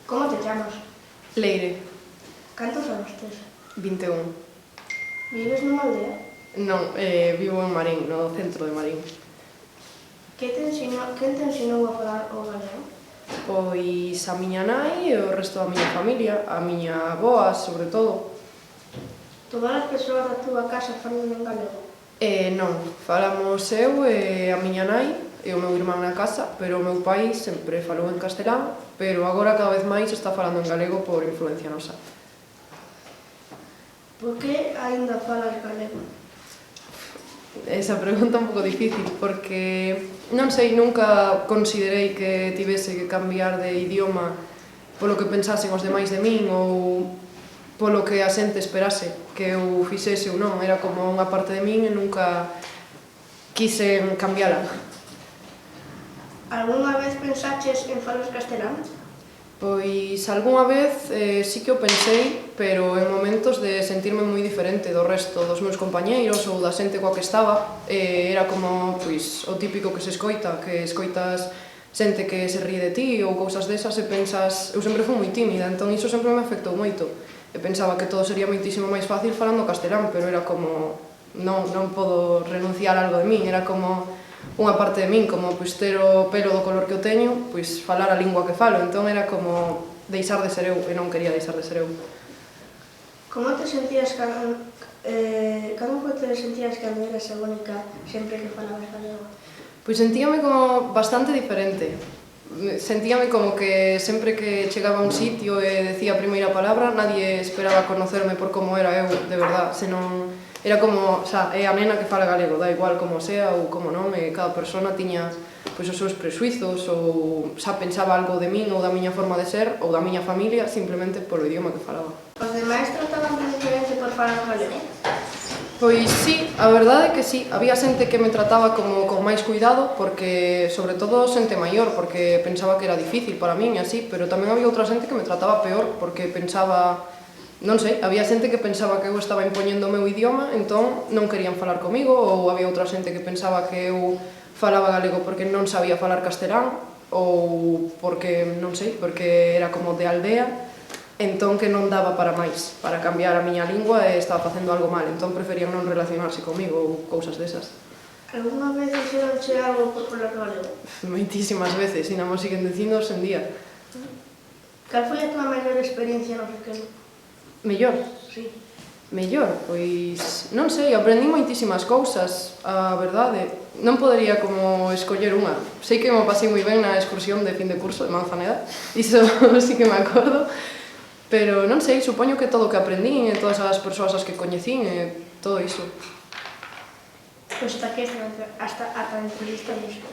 Como te chamas? Leire, Cantos anos tes? 21. Vives nunha aldea? Non, vivo en Marín, no centro de Marín. Quen te ensinou a falar o galego? Pois a miña nai e o resto da miña familia, a miña avoa, sobre todo. Todas as persoas da túa casa falan en galego? Non, falamos eu e a miña nai e o meu irmán na casa, pero o meu pai sempre falou en castelán, pero agora cada vez máis está falando en galego por influencia nosa. Por que aínda falas galego? Esa pregunta é un pouco difícil, porque non sei, nunca considerei que tivese que cambiar de idioma polo que pensasen os demais de min ou polo que a xente esperase que eu fixese ou non. Era como unha parte de min e nunca quisen cambiala. Algúnha vez pensaches en falar castelán? Pois algunha vez sí que o pensei, pero en momentos de sentirme moi diferente do resto dos meus compañeiros ou da xente coa que estaba. Era como pois, o típico que se escoita, que escoitas xente que se ríe de ti ou cousas desas e pensas... Eu sempre fui moi tímida, entón iso sempre me afectou moito. E pensaba que todo sería moitísimo máis fácil falando castelán, pero era como... Non podo renunciar a algo de min, era como unha parte de min, como pois ter o pelo do color que eu teño, pois falar a lingua que falo, entón era como deixar de ser eu, e non quería deixar de ser eu. Como te sentías cando te sentías cando eras a única sempre que falabas galego? Pois sentíame como bastante diferente. Sentíame como que sempre que chegaba a un sitio e decía a primeira palabra, nadie esperaba conocerme por como era eu, de verdad, senón... Era como, xa, é a nena que fala galego, da igual como sea ou como non, e cada persona tiña pois, os seus presuizos ou xa pensaba algo de min ou da miña forma de ser ou da miña familia simplemente polo idioma que falaba. Os demais trataban de diferente por falar galego? Pois sí, a verdade é que sí, había xente que me trataba como con máis cuidado porque, sobre todo, xente maior, porque pensaba que era difícil para min e así, pero tamén había outra xente que me trataba peor porque pensaba... Non sei, había xente que pensaba que eu estaba impoñendo o meu idioma, entón non querían falar comigo, ou había outra xente que pensaba que eu falaba galego porque non sabía falar castelán, ou porque, non sei, porque era como de aldea, entón que non daba para máis, para cambiar a miña lingua e estaba facendo algo mal, entón preferían non relacionarse comigo ou cousas desas. Algúnha vez dixeronche algo por falar galego? Moitísimas veces, e non mo siguen dicindo hoxe en día. Cal foi a tua maior experiencia no recreo? Mellor? Sí. Mellor, pois, non sei, aprendi moitísimas cousas, a verdade. Non podería como escoller unha. Sei que me pasei moi ben na excursión de fin de curso de Manzaneda, iso sí que me acordo, pero non sei, supoño que todo o que aprendín e todas as persoas as que coñecín e todo iso. Pois ata aquí, hasta a entrevista disto.